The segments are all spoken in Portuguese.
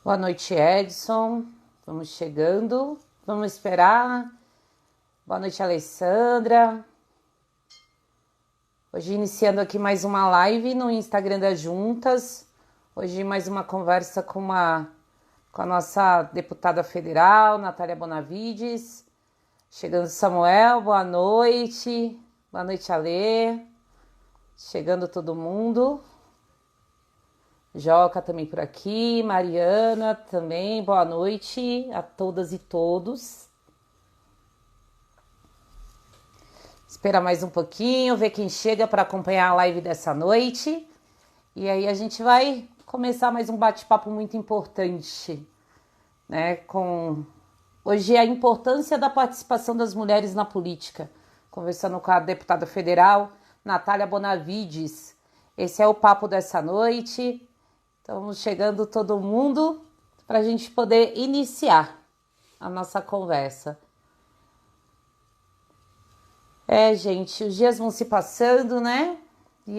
Boa noite, Edson. Vamos chegando. Vamos esperar. Boa noite, Alessandra. Hoje iniciando aqui mais uma live no Instagram das Juntas. Hoje mais uma conversa com a nossa deputada federal, Natália Bonavides. Chegando Samuel, boa noite. Boa noite, Alê. Chegando todo mundo. Joca também por aqui, Mariana também, boa noite a todas e todos. Espera mais um pouquinho, ver quem chega para acompanhar a live dessa noite. E aí a gente vai começar mais um bate-papo muito importante, né? Hoje a importância da participação das mulheres na política. Conversando com a deputada federal, Natália Bonavides. Esse é o papo dessa noite. Estamos chegando todo mundo para a gente poder iniciar a nossa conversa. Gente, os dias vão se passando, né? E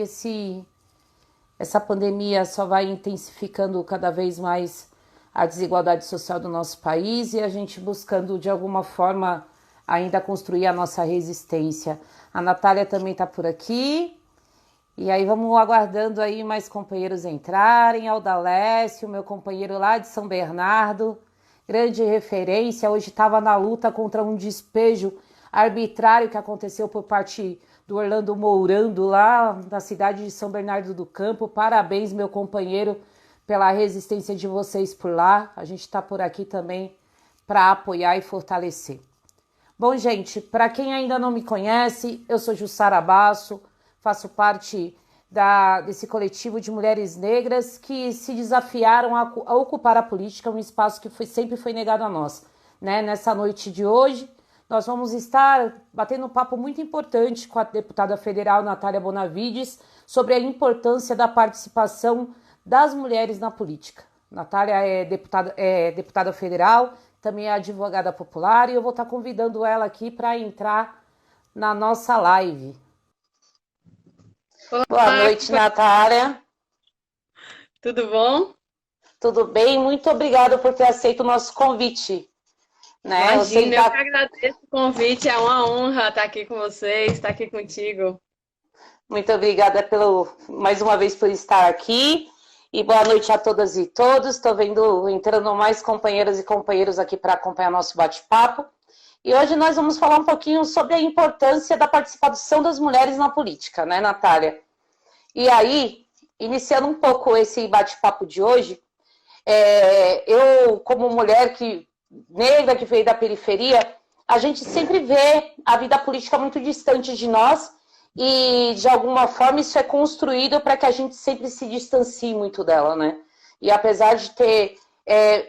essa pandemia só vai intensificando cada vez mais a desigualdade social do nosso país e a gente buscando, de alguma forma, ainda construir a nossa resistência. A Natália também está por aqui. E aí vamos aguardando aí mais companheiros entrarem. Aldalécio, meu companheiro lá de São Bernardo, grande referência, hoje estava na luta contra um despejo arbitrário que aconteceu por parte do Orlando Mourando lá na cidade de São Bernardo do Campo. Parabéns, meu companheiro, pela resistência de vocês por lá. A gente está por aqui também para apoiar e fortalecer. Bom, gente, para quem ainda não me conhece, eu sou Jussara Basso, faço parte desse coletivo de mulheres negras que se desafiaram a ocupar a política, um espaço que sempre foi negado a nós. Né? Nessa noite de hoje, nós vamos estar batendo um papo muito importante com a deputada federal Natália Bonavides sobre a importância da participação das mulheres na política. Natália é deputada federal, também é advogada popular, e eu vou estar convidando ela aqui para entrar na nossa live. Olá, boa noite, Natália. Tudo bom? Tudo bem? Muito obrigada por ter aceito o nosso convite. Né? Imagina, eu que agradeço o convite, é uma honra estar aqui com vocês, estar aqui contigo. Muito obrigada mais uma vez por estar aqui. E boa noite a todas e todos. Estou entrando mais companheiras e companheiros aqui para acompanhar nosso bate-papo. E hoje nós vamos falar um pouquinho sobre a importância da participação das mulheres na política, né, Natália? E aí, iniciando um pouco esse bate-papo de hoje, eu, como mulher negra que veio da periferia, a gente sempre vê a vida política muito distante de nós e, de alguma forma, isso é construído para que a gente sempre se distancie muito dela, né? E apesar de ter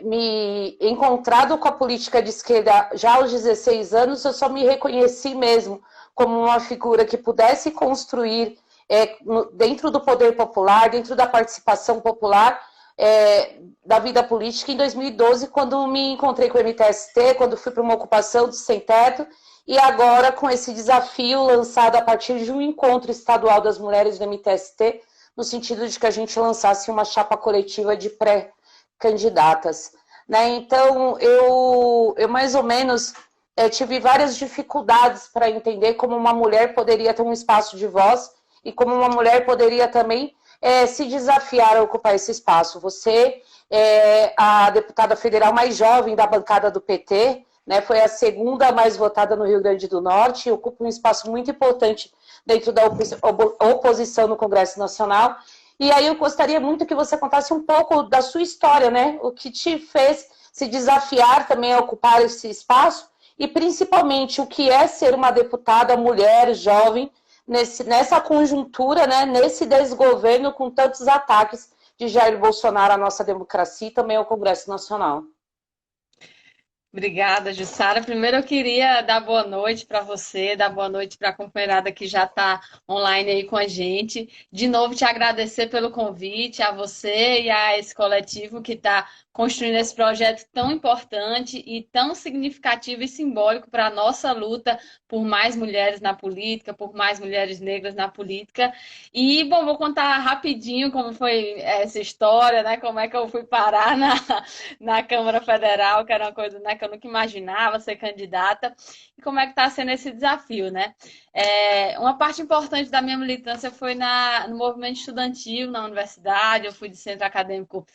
me encontrado com a política de esquerda já aos 16 anos, eu só me reconheci mesmo como uma figura que pudesse construir dentro do poder popular, dentro da participação popular da vida política em 2012, quando me encontrei com o MTST, quando fui para uma ocupação de sem teto, e agora com esse desafio lançado a partir de um encontro estadual das mulheres do MTST, no sentido de que a gente lançasse uma chapa coletiva de pré-candidatas. Né? Então, eu mais ou menos tive várias dificuldades para entender como uma mulher poderia ter um espaço de voz e como uma mulher poderia também se desafiar a ocupar esse espaço. Você é a deputada federal mais jovem da bancada do PT, né, foi a segunda mais votada no Rio Grande do Norte e ocupa um espaço muito importante dentro da oposição no Congresso Nacional. E aí eu gostaria muito que você contasse um pouco da sua história, né? O que te fez se desafiar também a ocupar esse espaço e principalmente o que é ser uma deputada mulher, jovem, nessa conjuntura, né? Nesse desgoverno com tantos ataques de Jair Bolsonaro à nossa democracia e também ao Congresso Nacional. Obrigada, Jussara. Primeiro eu queria dar boa noite para você, dar boa noite para a companheirada que já está online aí com a gente. De novo, te agradecer pelo convite, a você e a esse coletivo que está construindo esse projeto tão importante e tão significativo e simbólico para a nossa luta por mais mulheres na política, por mais mulheres negras na política. E, bom, vou contar rapidinho como foi essa história, né? Como é que eu fui parar na Câmara Federal, que era uma coisa, né, que eu nunca imaginava ser candidata, e como é que está sendo esse desafio, né? Uma parte importante da minha militância foi no movimento estudantil na universidade. Eu fui de centro acadêmico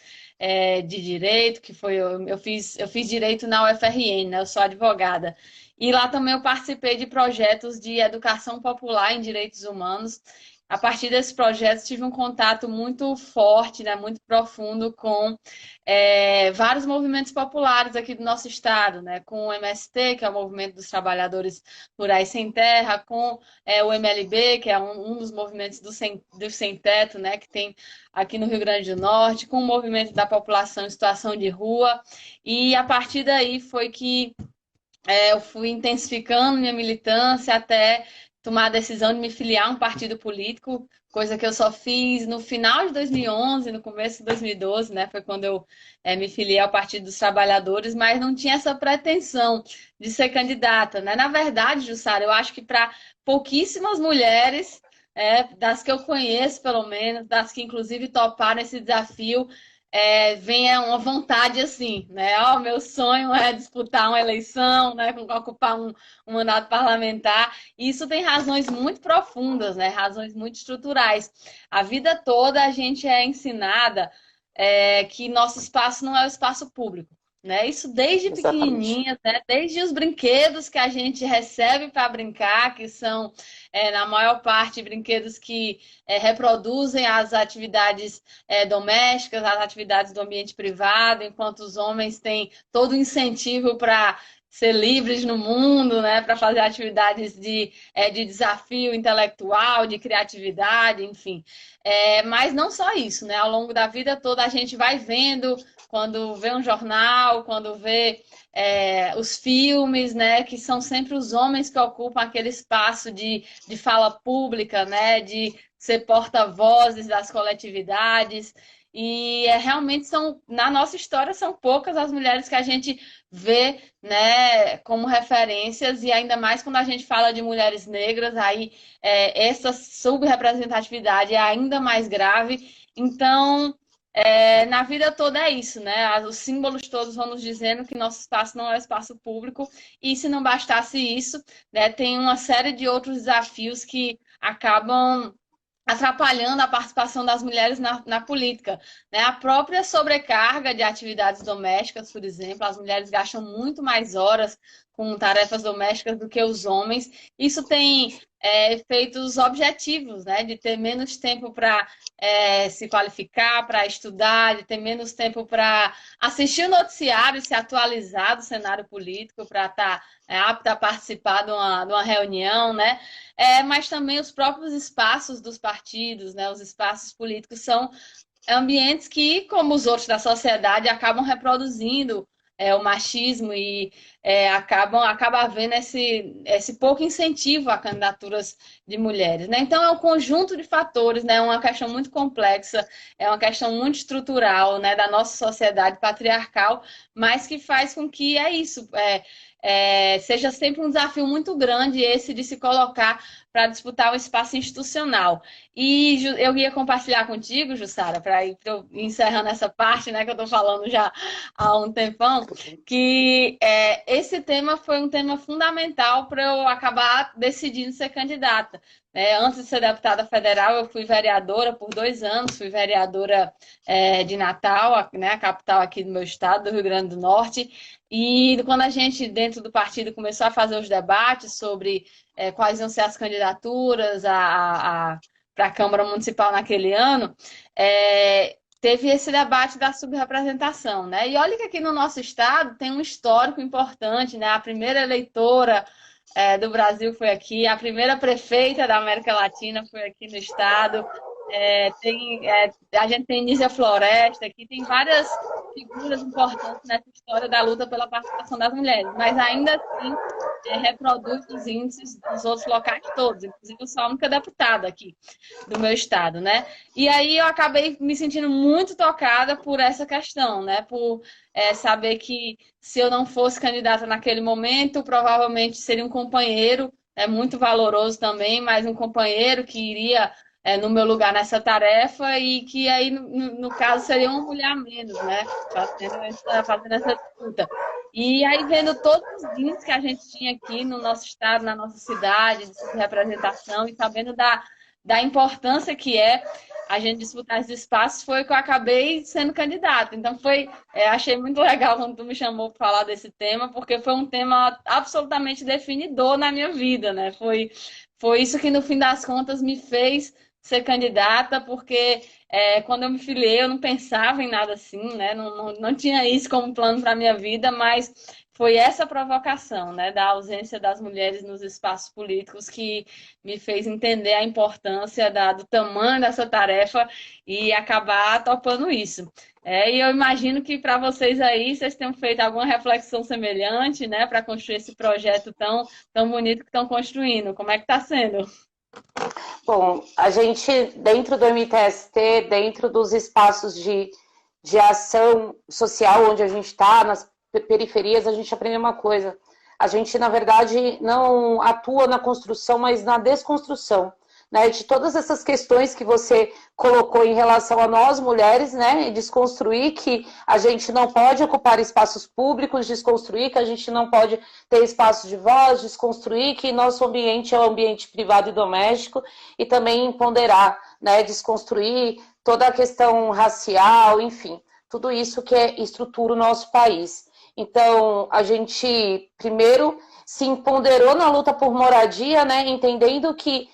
de direito, que foi eu fiz direito na UFRN, né? Eu sou advogada. E lá também eu participei de projetos de educação popular em direitos humanos. A partir desses projetos, tive um contato muito forte, né, muito profundo com vários movimentos populares aqui do nosso estado, né, com o MST, que é o Movimento dos Trabalhadores Rurais Sem Terra, com o MLB, que é um dos movimentos do Sem Teto, né, que tem aqui no Rio Grande do Norte, com o movimento da população em situação de rua. E a partir daí foi que eu fui intensificando minha militância até tomar a decisão de me filiar a um partido político, coisa que eu só fiz no final de 2011, no começo de 2012, né? Foi quando eu me filiei ao Partido dos Trabalhadores, mas não tinha essa pretensão de ser candidata, né? Na verdade, Jussara, eu acho que para pouquíssimas mulheres, das que eu conheço, pelo menos, das que inclusive toparam esse desafio, venha uma vontade assim, né? Ó, meu sonho é disputar uma eleição, né? Ocupar um mandato parlamentar. E isso tem razões muito profundas, né? Razões muito estruturais. A vida toda a gente é ensinada que nosso espaço não é o espaço público. Né? Isso desde Exatamente. pequenininha, né? Desde os brinquedos que a gente recebe para brincar, que são, na maior parte, brinquedos que reproduzem as atividades domésticas, as atividades do ambiente privado, enquanto os homens têm todo o incentivo para ser livres no mundo, né, para fazer atividades de desafio intelectual, de criatividade, enfim. Mas não só isso, né? Ao longo da vida toda a gente vai vendo, quando vê um jornal, quando vê os filmes, né, que são sempre os homens que ocupam aquele espaço de fala pública, né, de ser porta-vozes das coletividades. E realmente na nossa história, são poucas as mulheres que a gente vê, né, como referências, e ainda mais quando a gente fala de mulheres negras, aí essa subrepresentatividade é ainda mais grave. Então, na vida toda é isso, né? Os símbolos todos vão nos dizendo que nosso espaço não é espaço público, e se não bastasse isso, né, tem uma série de outros desafios que acabam atrapalhando a participação das mulheres na política, né? A própria sobrecarga de atividades domésticas, por exemplo, as mulheres gastam muito mais horas com tarefas domésticas do que os homens. Isso tem efeitos objetivos, né? De ter menos tempo para se qualificar, para estudar, de ter menos tempo para assistir o noticiário, se atualizar do cenário político, para estar apta a participar de uma reunião, né? Mas também os próprios espaços dos partidos, né, os espaços políticos, são ambientes que, como os outros da sociedade, acabam reproduzindo o machismo e acaba havendo esse pouco incentivo a candidaturas de mulheres, né? Então, é um conjunto de fatores, né? É uma questão muito complexa, é uma questão muito estrutural, né, da nossa sociedade patriarcal, mas que faz com que seja sempre um desafio muito grande esse de se colocar para disputar o espaço institucional. E eu ia compartilhar contigo, Jussara, para ir encerrando essa parte, né, que eu estou falando já há um tempão, que esse tema foi um tema fundamental para eu acabar decidindo ser candidata. Antes de ser deputada federal, eu fui vereadora por 2 anos, fui vereadora de Natal, né, a capital aqui do meu estado, do Rio Grande do Norte. E quando a gente, dentro do partido, começou a fazer os debates sobre quais iam ser as candidaturas para a Câmara Municipal naquele ano, teve esse debate da subrepresentação, né? E olha que aqui no nosso estado tem um histórico importante, né? A primeira eleitora do Brasil foi aqui, a primeira prefeita da América Latina foi aqui no estado. A gente tem Nízia Floresta, que tem várias figuras importantes nessa história da luta pela participação das mulheres, mas ainda assim reproduz os índices dos outros locais todos, inclusive eu sou a única deputada aqui do meu estado, né? E aí eu acabei me sentindo muito tocada por essa questão, né? Por saber que se eu não fosse candidata naquele momento, provavelmente seria um companheiro, muito valoroso também, mas um companheiro que iria no meu lugar nessa tarefa e que aí, no caso, seria uma mulher a menos, né? Fazendo essa disputa. E aí, vendo todos os índices que a gente tinha aqui no nosso estado, na nossa cidade, de representação, e sabendo da importância que é a gente disputar esses espaços, foi que eu acabei sendo candidata. Então, achei muito legal quando tu me chamou para falar desse tema, porque foi um tema absolutamente definidor na minha vida, né? Foi isso que, no fim das contas, me fez ser candidata, porque quando eu me filiei, eu não pensava em nada assim, né? Não tinha isso como plano para a minha vida, mas foi essa provocação, né, da ausência das mulheres nos espaços políticos que me fez entender a importância do tamanho dessa tarefa e acabar topando isso. E eu imagino que para vocês aí, vocês tenham feito alguma reflexão semelhante, né, para construir esse projeto tão bonito que estão construindo. Como é que está sendo? Bom, a gente, dentro do MTST, dentro dos espaços de ação social onde a gente está, nas periferias, a gente aprende uma coisa. A gente, na verdade, não atua na construção, mas na desconstrução, né? De todas essas questões que você colocou em relação a nós, mulheres, né? E desconstruir que a gente não pode ocupar espaços públicos, desconstruir que a gente não pode ter espaço de voz, desconstruir que nosso ambiente é um ambiente privado e doméstico, e também ponderar, né? Desconstruir toda a questão racial, enfim, tudo isso que estrutura o nosso país. Então, a gente, primeiro, se empoderou na luta por moradia, né, entendendo que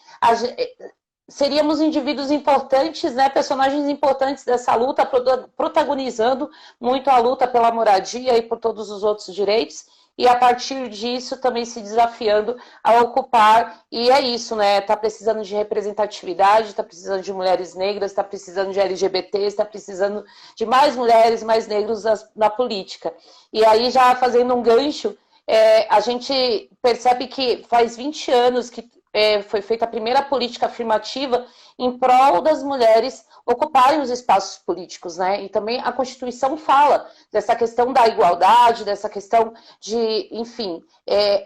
seríamos indivíduos importantes, né, personagens importantes dessa luta, protagonizando muito a luta pela moradia e por todos os outros direitos, e a partir disso também se desafiando a ocupar, e é isso, né, tá precisando de representatividade, tá precisando de mulheres negras, tá precisando de LGBTs, tá precisando de mais mulheres, mais negros na política. E aí, já fazendo um gancho, a gente percebe que faz 20 anos que foi feita a primeira política afirmativa em prol das mulheres ocuparem os espaços políticos, né? E também a Constituição fala dessa questão da igualdade, dessa questão de, enfim,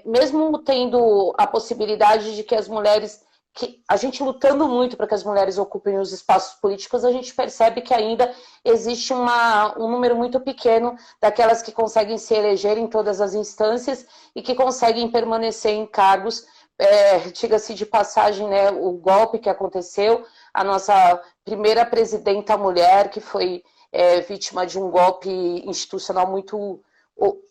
mesmo tendo a possibilidade de que as mulheres, que a gente lutando muito para que as mulheres ocupem os espaços políticos, a gente percebe que ainda existe um número muito pequeno daquelas que conseguem se eleger em todas as instâncias e que conseguem permanecer em cargos. Diga-se de passagem, né, o golpe que aconteceu, a nossa primeira presidenta mulher, que foi vítima de um golpe institucional muito,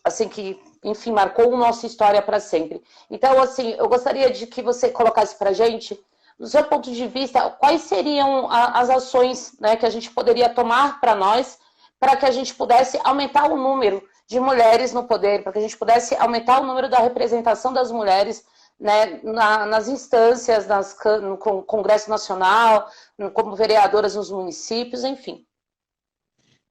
assim, que, enfim, marcou a nossa história para sempre. Então, assim, eu gostaria de que você colocasse para a gente, do seu ponto de vista, quais seriam as ações, né, que a gente poderia tomar para nós, para que a gente pudesse aumentar o número de mulheres no poder, para que a gente pudesse aumentar o número da representação das mulheres, né, nas instâncias, no Congresso Nacional, como vereadoras nos municípios, enfim.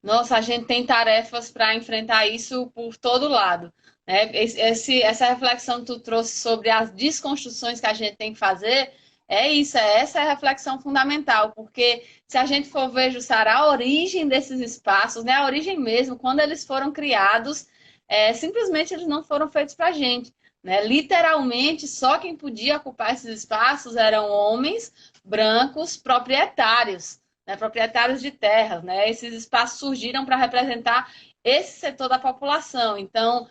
Nossa, a gente tem tarefas para enfrentar isso por todo lado, né? Essa reflexão que tu trouxe sobre as desconstruções que a gente tem que fazer, essa é a reflexão fundamental, porque se a gente for ver, Jussara, a origem desses espaços, né, a origem mesmo, quando eles foram criados, simplesmente eles não foram feitos para a gente, né? Literalmente, só quem podia ocupar esses espaços eram homens brancos proprietários, né, proprietários de terras, né? Esses espaços surgiram para representar esse setor da população. Então,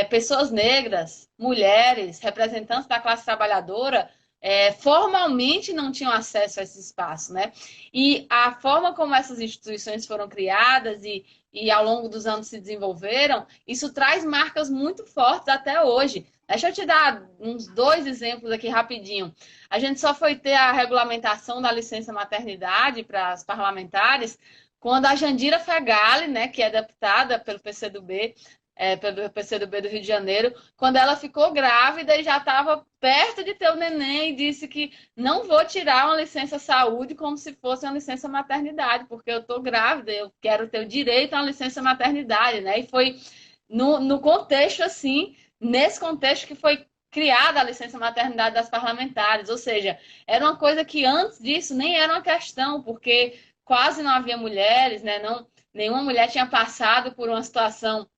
pessoas negras, mulheres, representantes da classe trabalhadora, formalmente não tinham acesso a esse espaço, né? E a forma como essas instituições foram criadas e ao longo dos anos se desenvolveram, isso traz marcas muito fortes até hoje. Deixa eu te dar uns 2 exemplos aqui rapidinho. A gente só foi ter a regulamentação da licença maternidade para as parlamentares quando a Jandira Fegali, né, que é deputada pelo PCdoB, pelo PCdoB do Rio de Janeiro, quando ela ficou grávida e já estava perto de ter o neném, e disse que não vou tirar uma licença saúde como se fosse uma licença maternidade, porque eu estou grávida, eu quero ter o direito a uma licença maternidade, né? E foi no contexto assim, nesse contexto que foi criada a licença maternidade das parlamentares, ou seja, era uma coisa que antes disso nem era uma questão, porque quase não havia mulheres, né? Não, nenhuma mulher tinha passado por uma situação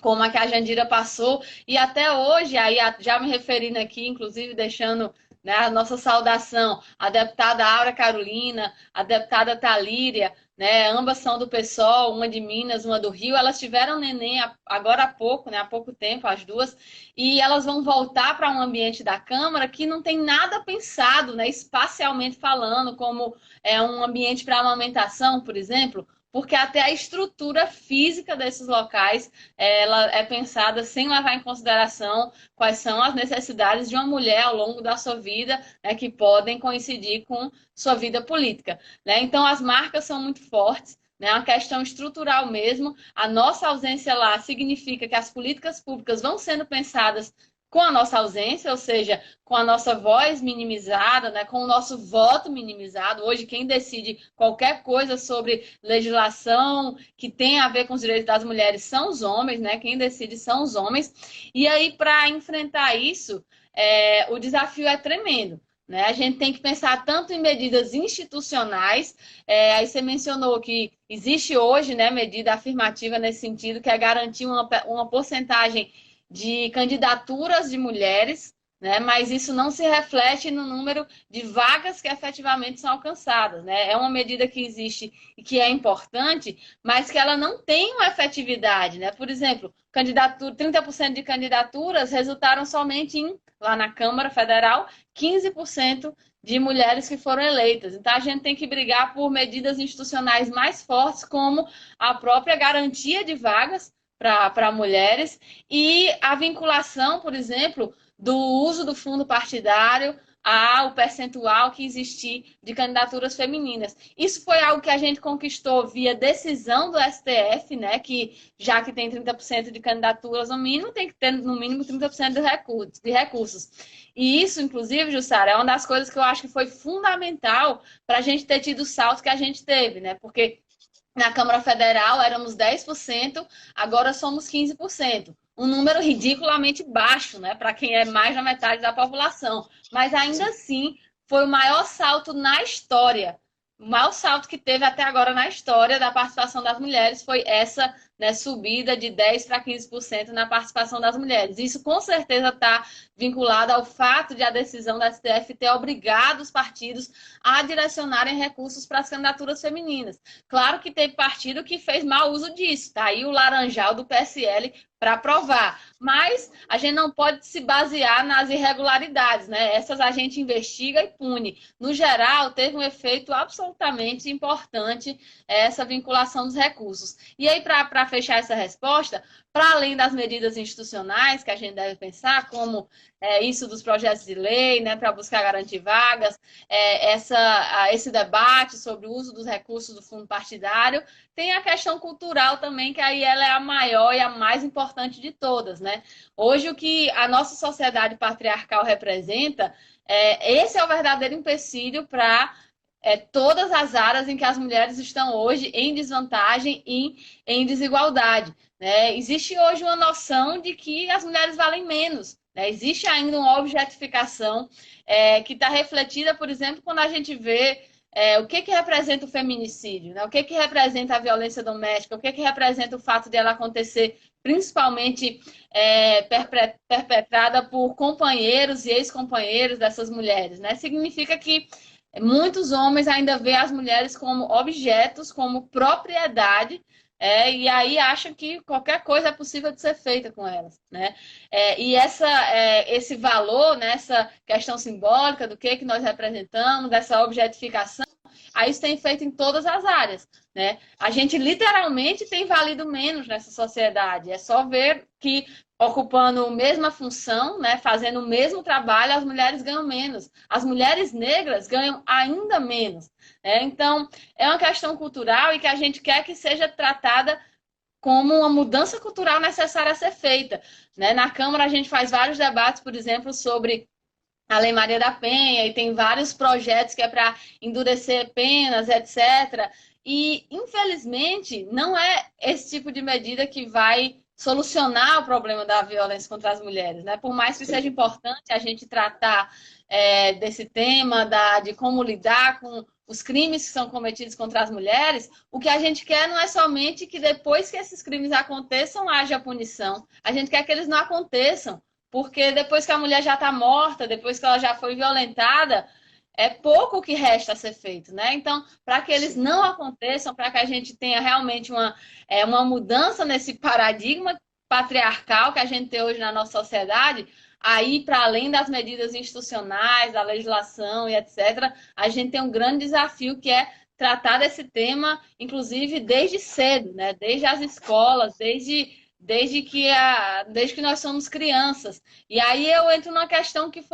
como a que a Jandira passou, e até hoje, aí já me referindo aqui, inclusive deixando, né, a nossa saudação, a deputada Aura Carolina, a deputada Talíria, né, ambas são do PSOL, uma de Minas, uma do Rio, elas tiveram neném agora há pouco, né, há pouco tempo, as duas, e elas vão voltar para um ambiente da Câmara que não tem nada pensado, né, espacialmente falando, como um ambiente para amamentação, por exemplo, porque até a estrutura física desses locais ela é pensada sem levar em consideração quais são as necessidades de uma mulher ao longo da sua vida, né, que podem coincidir com sua vida política, né? Então, as marcas são muito fortes, né? É uma questão estrutural mesmo. A nossa ausência lá significa que as políticas públicas vão sendo pensadas com a nossa ausência, ou seja, com a nossa voz minimizada, né, com o nosso voto minimizado. Hoje, quem decide qualquer coisa sobre legislação que tem a ver com os direitos das mulheres são os homens, né? Quem decide são os homens. E aí, para enfrentar isso, o desafio é tremendo. Né? A gente tem que pensar tanto em medidas institucionais, aí você mencionou que existe hoje, né, medida afirmativa nesse sentido, que é garantir uma porcentagem de candidaturas de mulheres, né? Mas isso não se reflete no número de vagas que efetivamente são alcançadas, né? É uma medida que existe e que é importante, mas que ela não tem uma efetividade, né? Por exemplo, 30% de candidaturas resultaram somente lá na Câmara Federal, 15% de mulheres que foram eleitas. Então, a gente tem que brigar por medidas institucionais mais fortes, como a própria garantia de vagas para mulheres e a vinculação, por exemplo, do uso do fundo partidário ao percentual que existir de candidaturas femininas. Isso foi algo que a gente conquistou via decisão do STF, né, que já que tem 30% de candidaturas no mínimo, tem que ter no mínimo 30% de recursos. E isso, inclusive, Jussara, é uma das coisas que eu acho que foi fundamental para a gente ter tido o salto que a gente teve, né, porque na Câmara Federal éramos 10%, agora somos 15%. Um número ridiculamente baixo, né, para quem é mais da metade da população. Mas ainda assim, foi o maior salto na história. O maior salto que teve até agora na história da participação das mulheres foi essa, né, subida de 10% para 15% na participação das mulheres. Isso com certeza está vinculado ao fato de a decisão da STF ter obrigado os partidos a direcionarem recursos para as candidaturas femininas. Claro que teve partido que fez mau uso disso. Está aí o Laranjal do PSL para provar. Mas a gente não pode se basear nas irregularidades, né? Essas a gente investiga e pune. No geral, teve um efeito absolutamente importante essa vinculação dos recursos. E aí, para fechar essa resposta, para além das medidas institucionais que a gente deve pensar, como isso dos projetos de lei, né, para buscar garantir vagas, esse debate sobre o uso dos recursos do fundo partidário, tem a questão cultural também, que aí ela é a maior e a mais importante de todas, né? Hoje, o que a nossa sociedade patriarcal representa, esse é o verdadeiro empecilho para todas as áreas em que as mulheres estão hoje em desvantagem e em desigualdade. Né? Existe hoje uma noção de que as mulheres valem menos. Né? Existe ainda uma objetificação que está refletida, por exemplo, quando a gente vê o que representa o feminicídio, né? O que representa a violência doméstica, o que representa o fato de ela acontecer principalmente perpetrada por companheiros e ex-companheiros dessas mulheres. Né? Significa que muitos homens ainda veem as mulheres como objetos, como propriedade, e aí acham que qualquer coisa é possível de ser feita com elas. Né? E esse valor, né, essa questão simbólica do que nós representamos, dessa objetificação, aí isso tem feito em todas as áreas. Né? A gente literalmente tem valido menos nessa sociedade. É só ver que ocupando a mesma função, né, fazendo o mesmo trabalho, as mulheres ganham menos. As mulheres negras ganham ainda menos. Então, é uma questão cultural e que a gente quer que seja tratada como uma mudança cultural necessária a ser feita, né? Na Câmara a gente faz vários debates, por exemplo, sobre a Lei Maria da Penha, e tem vários projetos que é para endurecer penas, etc. E, infelizmente, não é esse tipo de medida que vai solucionar o problema da violência contra as mulheres, né? Por mais que seja importante a gente tratar desse tema, de como lidar com os crimes que são cometidos contra as mulheres, o que a gente quer não é somente que depois que esses crimes aconteçam, haja punição. A gente quer que eles não aconteçam, porque depois que a mulher já está morta, depois que ela já foi violentada, é pouco o que resta a ser feito, né? Então, para que eles não aconteçam, para que a gente tenha realmente uma mudança nesse paradigma patriarcal que a gente tem hoje na nossa sociedade, aí, para além das medidas institucionais, da legislação e etc., a gente tem um grande desafio que é tratar desse tema, inclusive desde cedo, né? Desde as escolas, desde que nós somos crianças. E aí eu entro numa questão que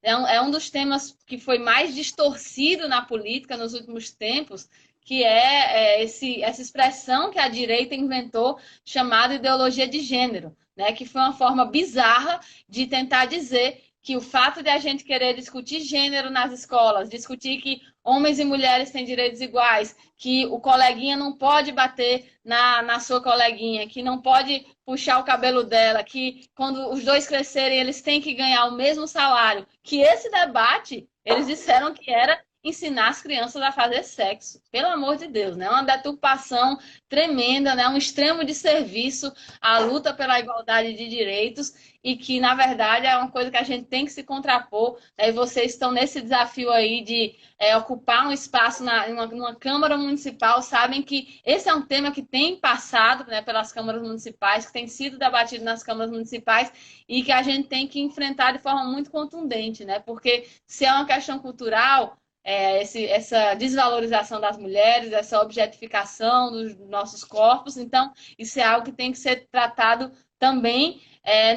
é um dos temas que foi mais distorcido na política nos últimos tempos, que essa expressão que a direita inventou, chamada ideologia de gênero, né? Que foi uma forma bizarra de tentar dizer que o fato de a gente querer discutir gênero nas escolas, discutir que homens e mulheres têm direitos iguais, que o coleguinha não pode bater na sua coleguinha, que não pode puxar o cabelo dela, que quando os dois crescerem eles têm que ganhar o mesmo salário, que esse debate, eles disseram que era ensinar as crianças a fazer sexo. Pelo amor de Deus, né? Uma deturpação tremenda, né? Um extremo de serviço à luta pela igualdade de direitos e que, na verdade, é uma coisa que a gente tem que se contrapor. Né? E vocês estão nesse desafio aí de ocupar um espaço numa Câmara Municipal, sabem que esse é um tema que tem passado, né, pelas câmaras municipais, que tem sido debatido nas câmaras municipais e que a gente tem que enfrentar de forma muito contundente, né? Porque se é uma questão cultural, essa desvalorização das mulheres, essa objetificação dos nossos corpos. Então, isso é algo que tem que ser tratado também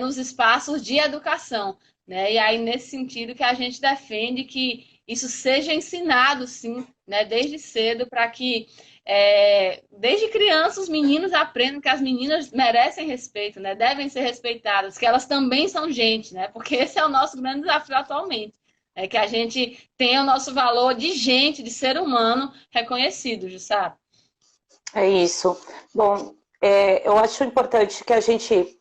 nos espaços de educação, né? E aí, nesse sentido, que a gente defende que isso seja ensinado, sim, né, desde cedo, para que, desde criança, os meninos aprendam que as meninas merecem respeito, né? Devem ser respeitadas, que elas também são gente, né? Porque esse é o nosso grande desafio atualmente. É que a gente tenha o nosso valor de gente, de ser humano reconhecido, Jussara. É isso. Bom, eu acho importante que a gente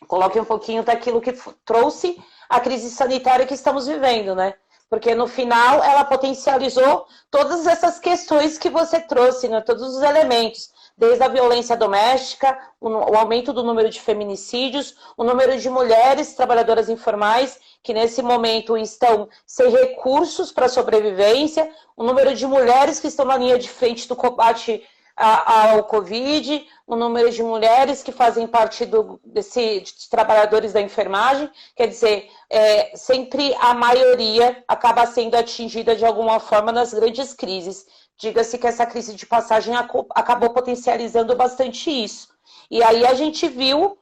coloque um pouquinho daquilo que trouxe a crise sanitária que estamos vivendo, né? Porque no final ela potencializou todas essas questões que você trouxe, né? Todos os elementos. Desde a violência doméstica, o aumento do número de feminicídios, o número de mulheres trabalhadoras informais que nesse momento estão sem recursos para sobrevivência, o número de mulheres que estão na linha de frente do combate ao Covid, o número de mulheres que fazem parte de trabalhadores da enfermagem, quer dizer, sempre a maioria acaba sendo atingida de alguma forma nas grandes crises. Diga-se que essa crise de passagem acabou potencializando bastante isso. E aí a gente viu,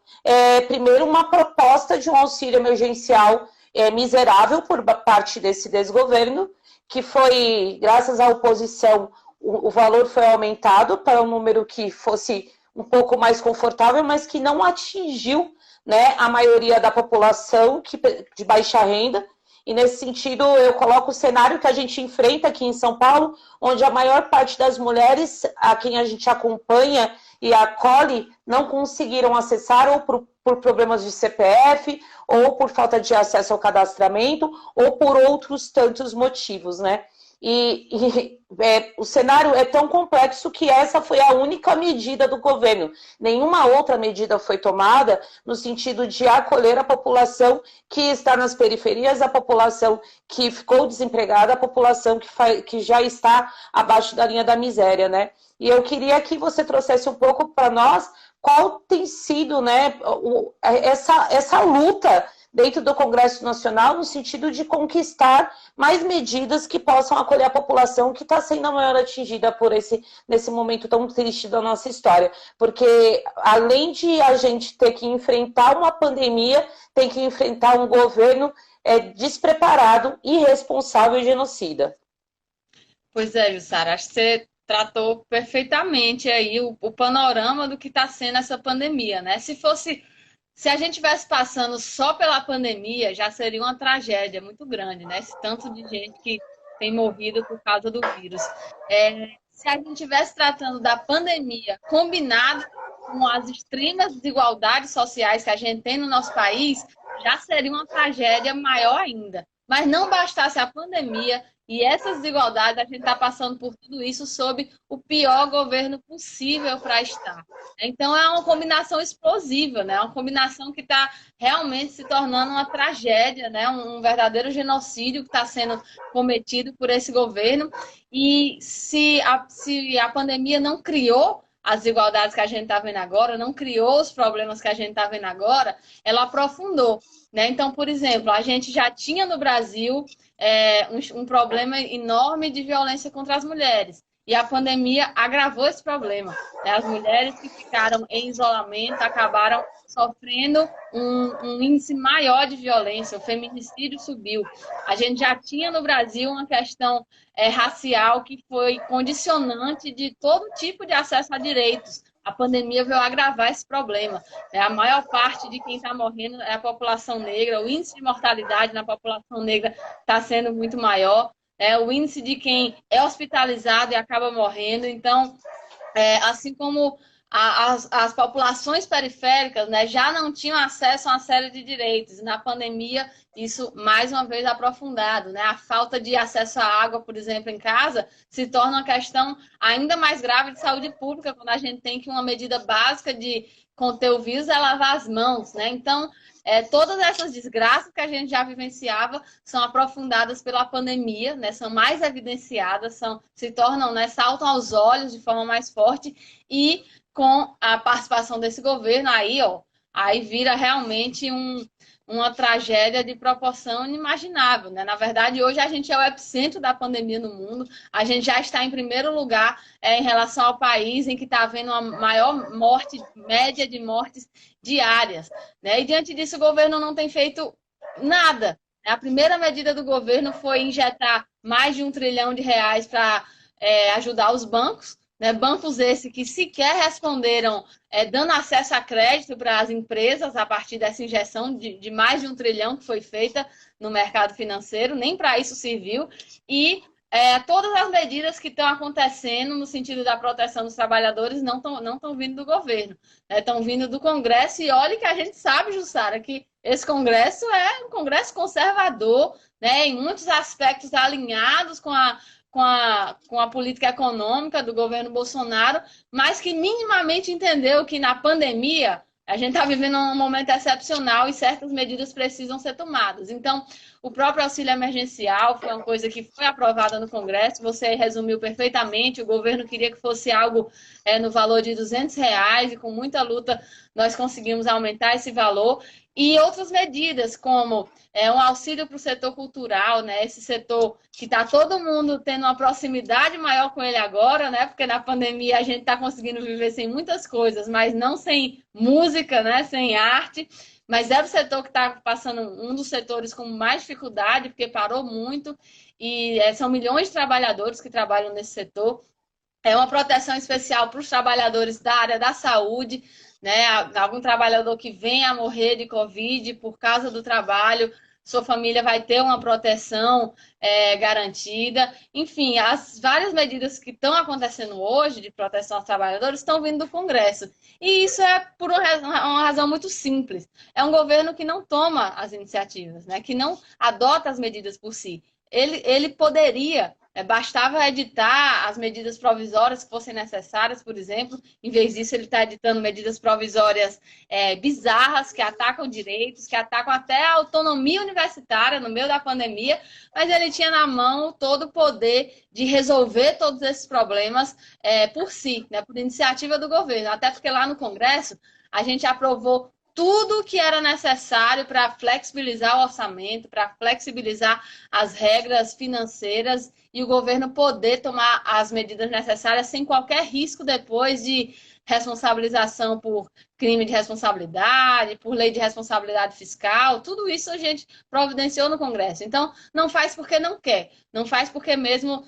primeiro, uma proposta de um auxílio emergencial miserável por parte desse desgoverno, que foi, graças à oposição, o valor foi aumentado para um número que fosse um pouco mais confortável, mas que não atingiu, né, a maioria da população de baixa renda. E nesse sentido, eu coloco o cenário que a gente enfrenta aqui em São Paulo, onde a maior parte das mulheres a quem a gente acompanha e acolhe não conseguiram acessar ou por problemas de CPF, ou por falta de acesso ao cadastramento, ou por outros tantos motivos, né? O cenário é tão complexo que essa foi a única medida do governo. Nenhuma outra medida foi tomada no sentido de acolher a população que está nas periferias, a população que ficou desempregada, a população que já está abaixo da linha da miséria, né? E eu queria que você trouxesse um pouco para nós qual tem sido, né, essa luta dentro do Congresso Nacional, no sentido de conquistar mais medidas que possam acolher a população que está sendo a maior atingida nesse momento tão triste da nossa história. Porque, além de a gente ter que enfrentar uma pandemia, tem que enfrentar um governo despreparado, irresponsável e genocida. Pois é, Jussara, acho que você tratou perfeitamente aí o panorama do que está sendo essa pandemia, né? Se a gente estivesse passando só pela pandemia, já seria uma tragédia muito grande, né? Esse tanto de gente que tem morrido por causa do vírus. Se a gente estivesse tratando da pandemia combinada com as extremas desigualdades sociais que a gente tem no nosso país, já seria uma tragédia maior ainda. Mas não bastasse a pandemia e essas desigualdades, a gente está passando por tudo isso sob o pior governo possível para estar. Então, é uma combinação explosiva, né? Uma combinação que está realmente se tornando uma tragédia, né? Um verdadeiro genocídio que está sendo cometido por esse governo. E se a pandemia não criou as desigualdades que a gente está vendo agora, não criou os problemas que a gente está vendo agora, ela aprofundou. Né? Então, por exemplo, a gente já tinha no Brasil um problema enorme de violência contra as mulheres. E a pandemia agravou esse problema. Né? As mulheres que ficaram em isolamento acabaram sofrendo um índice maior de violência, o feminicídio subiu. A gente já tinha no Brasil uma questão racial que foi condicionante de todo tipo de acesso a direitos. A pandemia veio agravar esse problema. A maior parte de quem está morrendo é a população negra, o índice de mortalidade na população negra está sendo muito maior. O índice de quem é hospitalizado e acaba morrendo. Então, assim como as populações periféricas, né, já não tinham acesso a uma série de direitos. Na pandemia, isso mais uma vez aprofundado. Né? A falta de acesso à água, por exemplo, em casa, se torna uma questão ainda mais grave de saúde pública, quando a gente tem que uma medida básica de conter o vírus é lavar as mãos. Né? Então, todas essas desgraças que a gente já vivenciava são aprofundadas pela pandemia, né? São mais evidenciadas, se tornam, né, saltam aos olhos de forma mais forte e com a participação desse governo, aí vira realmente uma tragédia de proporção inimaginável. Né? Na verdade, hoje a gente é o epicentro da pandemia no mundo, a gente já está em primeiro lugar em relação ao país em que está havendo uma maior média de mortes diárias. Né? E diante disso, o governo não tem feito nada. A primeira medida do governo foi injetar mais de R$ 1 trilhão para ajudar os bancos. Né, bancos esses que sequer responderam dando acesso a crédito para as empresas a partir dessa injeção de mais de R$ 1 trilhão que foi feita no mercado financeiro, nem para isso serviu. E todas as medidas que estão acontecendo no sentido da proteção dos trabalhadores não estão vindo do governo, estão vindo do Congresso. E olha que a gente sabe, Jussara, que esse Congresso é um Congresso conservador, né, em muitos aspectos alinhados com a política econômica do governo Bolsonaro, mas que minimamente entendeu que na pandemia a gente está vivendo um momento excepcional e certas medidas precisam ser tomadas. Então, o próprio auxílio emergencial foi uma coisa que foi aprovada no Congresso, você resumiu perfeitamente, o governo queria que fosse algo no valor de R$ 200 e com muita luta nós conseguimos aumentar esse valor. E outras medidas, como um auxílio para o setor cultural, né? Esse setor que está todo mundo tendo uma proximidade maior com ele agora, né? Porque na pandemia a gente está conseguindo viver sem muitas coisas, mas não sem música, né? Sem arte. Mas é o setor que está passando um dos setores com mais dificuldade, porque parou muito, e são milhões de trabalhadores que trabalham nesse setor. É uma proteção especial para os trabalhadores da área da saúde, né? Algum trabalhador que venha a morrer de Covid por causa do trabalho, sua família vai ter uma proteção garantida. Enfim, as várias medidas que estão acontecendo hoje de proteção aos trabalhadores estão vindo do Congresso. E isso é por uma razão muito simples. É um governo que não toma as iniciativas, né? Que não adota as medidas por si. Ele poderia... bastava editar as medidas provisórias que fossem necessárias, por exemplo. Em vez disso, ele está editando medidas provisórias bizarras, que atacam direitos, que atacam até a autonomia universitária no meio da pandemia, mas ele tinha na mão todo o poder de resolver todos esses problemas por si, né, por iniciativa do governo. Até porque lá no Congresso, a gente aprovou tudo que era necessário para flexibilizar o orçamento, para flexibilizar as regras financeiras e o governo poder tomar as medidas necessárias sem qualquer risco depois de responsabilização por crime de responsabilidade, por lei de responsabilidade fiscal. Tudo isso a gente providenciou no Congresso. Então, não faz porque não quer, não faz porque mesmo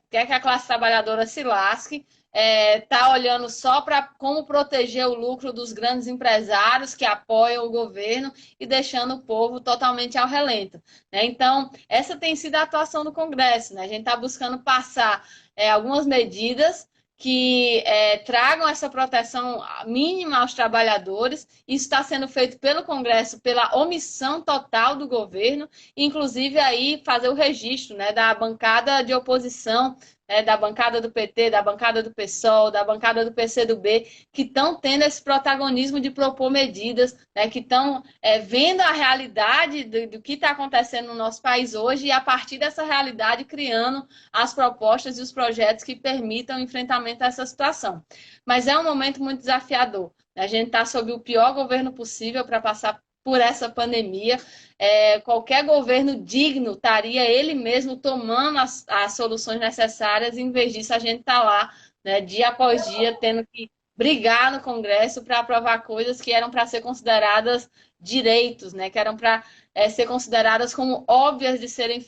quer que a classe trabalhadora se lasque, está olhando só para como proteger o lucro dos grandes empresários que apoiam o governo e deixando o povo totalmente ao relento, né? Então, essa tem sido a atuação do Congresso, né? A gente está buscando passar algumas medidas que tragam essa proteção mínima aos trabalhadores. Isso está sendo feito pelo Congresso pela omissão total do governo, inclusive aí fazer o registro, né, da bancada de oposição, da bancada do PT, da bancada do PSOL, da bancada do PCdoB, que estão tendo esse protagonismo de propor medidas, né, que estão vendo a realidade do que está acontecendo no nosso país hoje e, a partir dessa realidade, criando as propostas e os projetos que permitam o enfrentamento a essa situação. Mas é um momento muito desafiador. A gente está sob o pior governo possível para passar por essa pandemia. Qualquer governo digno estaria ele mesmo tomando as soluções necessárias, e, em vez disso, a gente está lá, né, dia após dia, tendo que brigar no Congresso para aprovar coisas que eram para ser consideradas direitos, né, que eram para ser consideradas como óbvias de serem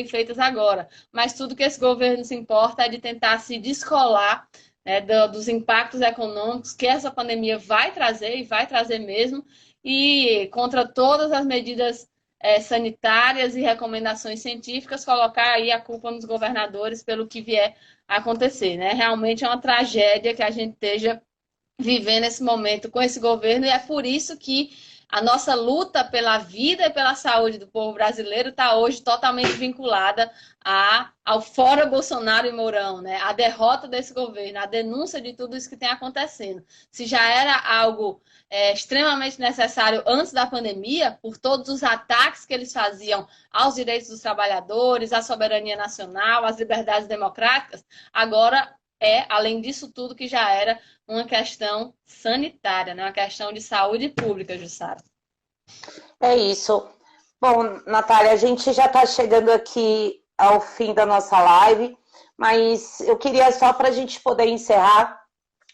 feitas agora. Mas tudo que esse governo se importa é de tentar se descolar, né, dos impactos econômicos que essa pandemia vai trazer, e vai trazer mesmo, e contra todas as medidas sanitárias e recomendações científicas, colocar aí a culpa nos governadores pelo que vier a acontecer, né? Realmente é uma tragédia que a gente esteja vivendo esse momento com esse governo, e é por isso que a nossa luta pela vida e pela saúde do povo brasileiro está hoje totalmente vinculada ao fora Bolsonaro e Mourão, né? A derrota desse governo, a denúncia de tudo isso que tem acontecendo. Se já era algo extremamente necessário antes da pandemia, por todos os ataques que eles faziam aos direitos dos trabalhadores, à soberania nacional, às liberdades democráticas, agora além disso tudo, que já era uma questão sanitária, né? Uma questão de saúde pública, Jussara. É isso. Bom, Natália, a gente já está chegando aqui ao fim da nossa live, mas eu queria só para a gente poder encerrar,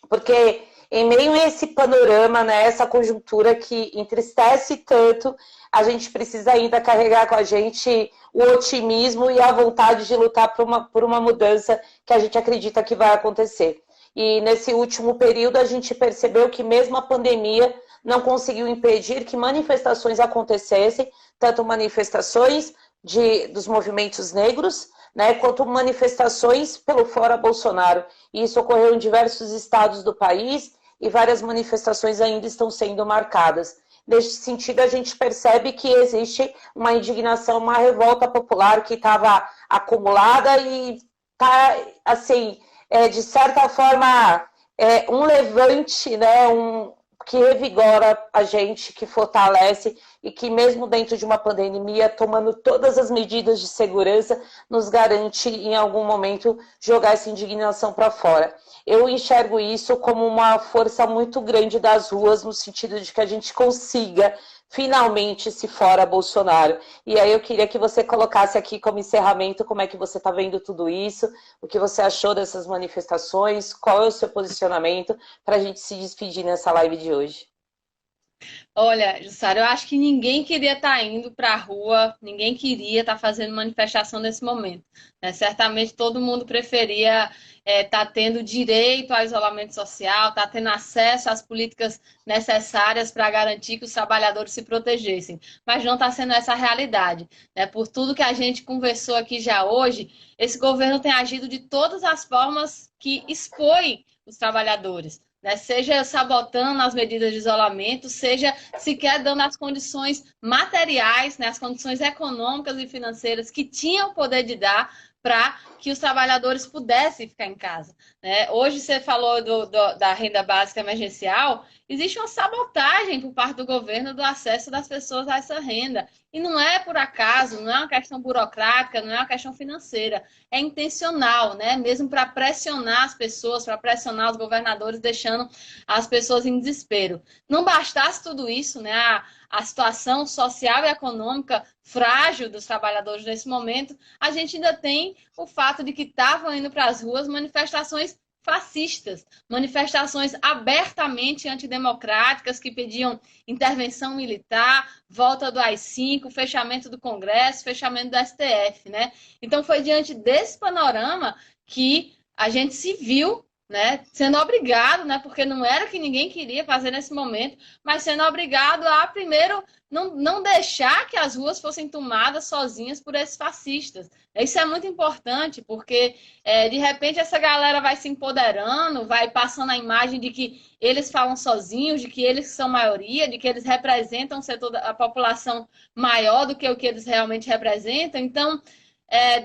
porque em meio a esse panorama, né, essa conjuntura que entristece tanto, a gente precisa ainda carregar com a gente o otimismo e a vontade de lutar por uma mudança que a gente acredita que vai acontecer. E nesse último período a gente percebeu que mesmo a pandemia não conseguiu impedir que manifestações acontecessem, tanto manifestações dos movimentos negros, né, quanto manifestações pelo fora Bolsonaro. E isso ocorreu em diversos estados do país e várias manifestações ainda estão sendo marcadas. Nesse sentido, a gente percebe que existe uma indignação, uma revolta popular que estava acumulada e está, assim, de certa forma, um levante, né, que revigora a gente, que fortalece e que, mesmo dentro de uma pandemia, tomando todas as medidas de segurança, nos garante, em algum momento, jogar essa indignação para fora. Eu enxergo isso como uma força muito grande das ruas, no sentido de que a gente consiga finalmente se fora Bolsonaro. E aí eu queria que você colocasse aqui como encerramento como é que você está vendo tudo isso, o que você achou dessas manifestações, qual é o seu posicionamento para a gente se despedir nessa live de hoje. Olha, Jussara, eu acho que ninguém queria estar indo para a rua, ninguém queria estar fazendo manifestação nesse momento, né? Certamente todo mundo preferia estar tendo direito ao isolamento social, estar tendo acesso às políticas necessárias para garantir que os trabalhadores se protegessem. Mas não está sendo essa a realidade, né? Por tudo que a gente conversou aqui já hoje, esse governo tem agido de todas as formas que expõem os trabalhadores, né? Seja sabotando as medidas de isolamento, seja sequer dando as condições materiais, né, as condições econômicas e financeiras que tinham o poder de dar para que os trabalhadores pudessem ficar em casa, né? Hoje você falou da renda básica emergencial, existe uma sabotagem por parte do governo do acesso das pessoas a essa renda. E não é por acaso, não é uma questão burocrática, não é uma questão financeira, é intencional, né? Mesmo para pressionar as pessoas, para pressionar os governadores, deixando as pessoas em desespero. Não bastasse tudo isso, né? A situação social e econômica frágil dos trabalhadores nesse momento, a gente ainda tem o fato de que estavam indo para as ruas manifestações fascistas, manifestações abertamente antidemocráticas que pediam intervenção militar, volta do AI-5, fechamento do Congresso, fechamento do STF, né? Então foi diante desse panorama que a gente se viu, né, sendo obrigado, né, porque não era que ninguém queria fazer nesse momento, mas sendo obrigado a, primeiro, não deixar que as ruas fossem tomadas sozinhas por esses fascistas. Isso é muito importante, porque, de repente, essa galera vai se empoderando, vai passando a imagem de que eles falam sozinhos, de que eles são maioria, de que eles representam um setor da população maior do que o que eles realmente representam. Então,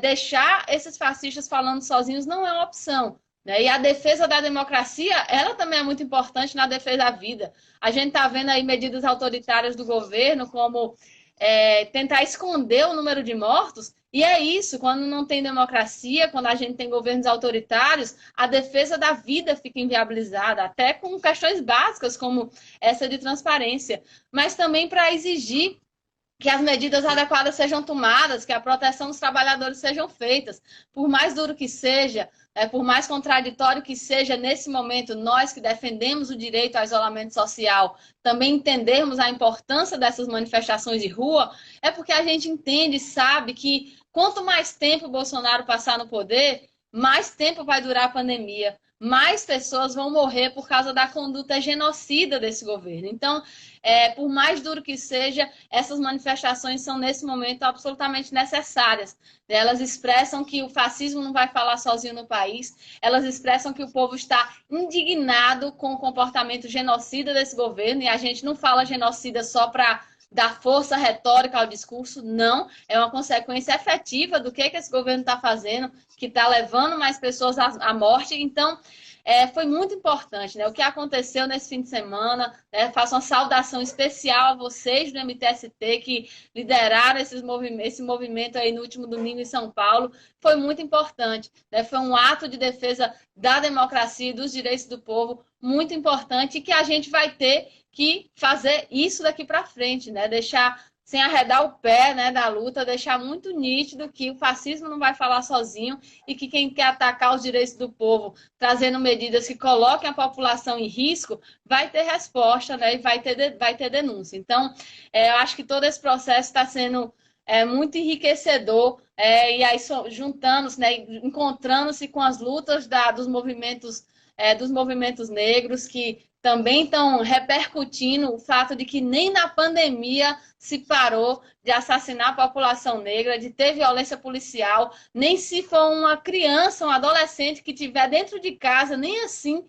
deixar esses fascistas falando sozinhos não é uma opção. Né? E a defesa da democracia, ela também é muito importante na defesa da vida. A gente está vendo aí medidas autoritárias do governo, como tentar esconder o número de mortos, e é isso, quando não tem democracia, quando a gente tem governos autoritários, a defesa da vida fica inviabilizada, até com questões básicas, como essa de transparência, mas também para exigir que as medidas adequadas sejam tomadas, que a proteção dos trabalhadores sejam feitas. Por mais duro que seja, por mais contraditório que seja, nesse momento, nós que defendemos o direito ao isolamento social, também entendermos a importância dessas manifestações de rua, é porque a gente entende e sabe que quanto mais tempo o Bolsonaro passar no poder, mais tempo vai durar a pandemia, mais pessoas vão morrer por causa da conduta genocida desse governo. Então, por mais duro que seja, essas manifestações são, nesse momento, absolutamente necessárias. Elas expressam que o fascismo não vai falar sozinho no país, elas expressam que o povo está indignado com o comportamento genocida desse governo, e a gente não fala genocida só para dar força retórica ao discurso, não, é uma consequência efetiva do que esse governo está fazendo, que está levando mais pessoas à morte. Então, foi muito importante, né? O que aconteceu nesse fim de semana, né? Faço uma saudação especial a vocês do MTST que lideraram esse movimento aí no último domingo em São Paulo, foi muito importante, né? Foi um ato de defesa da democracia e dos direitos do povo muito importante, e que a gente vai ter que fazer isso daqui para frente, né? Deixar, sem arredar o pé, né, da luta, deixar muito nítido que o fascismo não vai falar sozinho, e que quem quer atacar os direitos do povo, trazendo medidas que coloquem a população em risco, vai ter resposta, né, e vai ter denúncia. Então, eu acho que todo esse processo está sendo muito enriquecedor, e aí juntando-se, né, encontrando-se com as lutas dos movimentos negros, que também estão repercutindo o fato de que nem na pandemia se parou de assassinar a população negra, de ter violência policial, nem se for uma criança, um adolescente que estiver dentro de casa, nem assim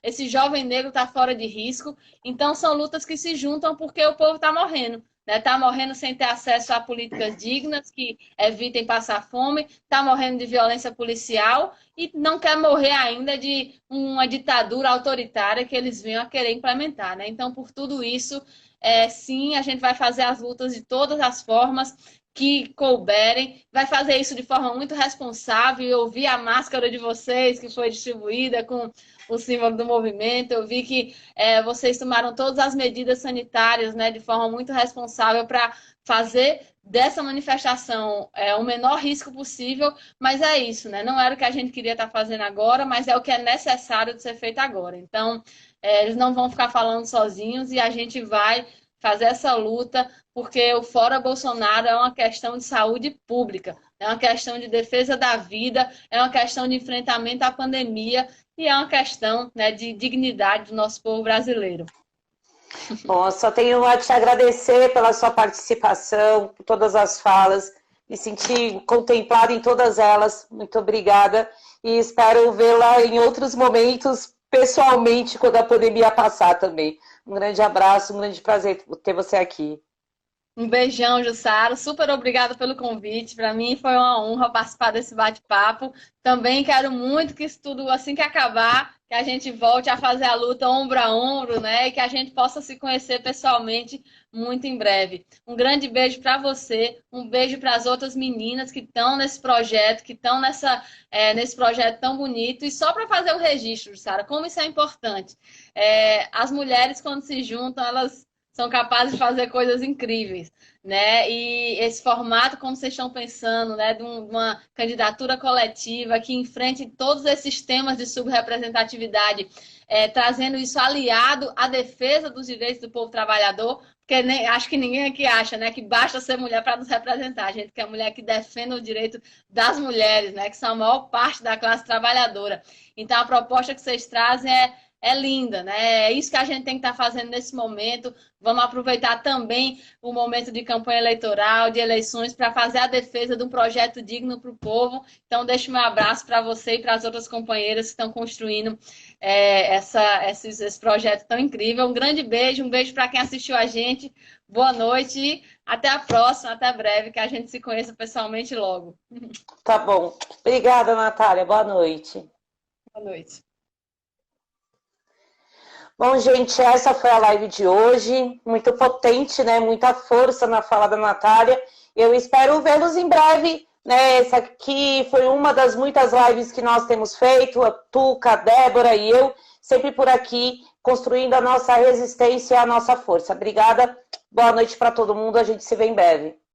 esse jovem negro está fora de risco. Então, são lutas que se juntam porque o povo está morrendo. Está morrendo sem ter acesso a políticas dignas que evitem passar fome, está morrendo de violência policial e não quer morrer ainda de uma ditadura autoritária que eles venham a querer implementar. Né? Então, por tudo isso, sim, a gente vai fazer as lutas de todas as formas que couberem, vai fazer isso de forma muito responsável. Eu vi a máscara de vocês que foi distribuída com o símbolo do movimento, eu vi que vocês tomaram todas as medidas sanitárias, né, de forma muito responsável para fazer dessa manifestação o menor risco possível, mas é isso, né? Não era o que a gente queria estar fazendo agora, mas é o que é necessário de ser feito agora. Então, eles não vão ficar falando sozinhos e a gente vai fazer essa luta, porque o Fora Bolsonaro é uma questão de saúde pública, é uma questão de defesa da vida, é uma questão de enfrentamento à pandemia e é uma questão, né, de dignidade do nosso povo brasileiro. Bom, eu só tenho a te agradecer pela sua participação, por todas as falas, me senti contemplada em todas elas, muito obrigada, e espero vê-la em outros momentos, pessoalmente, quando a pandemia passar também. Um grande abraço, um grande prazer ter você aqui. Um beijão, Jussara. Super obrigada pelo convite. Para mim foi uma honra participar desse bate-papo. Também quero muito que isso tudo, assim que acabar, que a gente volte a fazer a luta ombro a ombro, né? E que a gente possa se conhecer pessoalmente muito em breve. Um grande beijo para você, um beijo para as outras meninas que estão nesse projeto, que estão nesse projeto tão bonito. E só para fazer o registro, Jussara, como isso é importante. As mulheres, quando se juntam, elas são capazes de fazer coisas incríveis, né? E esse formato, como vocês estão pensando, né, de uma candidatura coletiva que enfrente todos esses temas de subrepresentatividade, trazendo isso aliado à defesa dos direitos do povo trabalhador, porque acho que ninguém aqui acha, né, que basta ser mulher para nos representar. A gente quer mulher que defenda o direito das mulheres, né, que são a maior parte da classe trabalhadora. Então, a proposta que vocês trazem é linda, né? É isso que a gente tem que estar fazendo nesse momento. Vamos aproveitar também o momento de campanha eleitoral, de eleições, para fazer a defesa de um projeto digno para o povo. Então, deixo meu abraço para você e para as outras companheiras que estão construindo esse projeto tão incrível. Um grande beijo, um beijo para quem assistiu a gente. Boa noite e até a próxima, até breve, que a gente se conheça pessoalmente logo. Tá bom. Obrigada, Natália. Boa noite. Boa noite. Bom, gente, essa foi a live de hoje. Muito potente, né? Muita força na fala da Natália. Eu espero vê-los em breve, né? Essa aqui foi uma das muitas lives que nós temos feito, a Tuca, a Débora e eu, sempre por aqui, construindo a nossa resistência e a nossa força. Obrigada. Boa noite para todo mundo. A gente se vê em breve.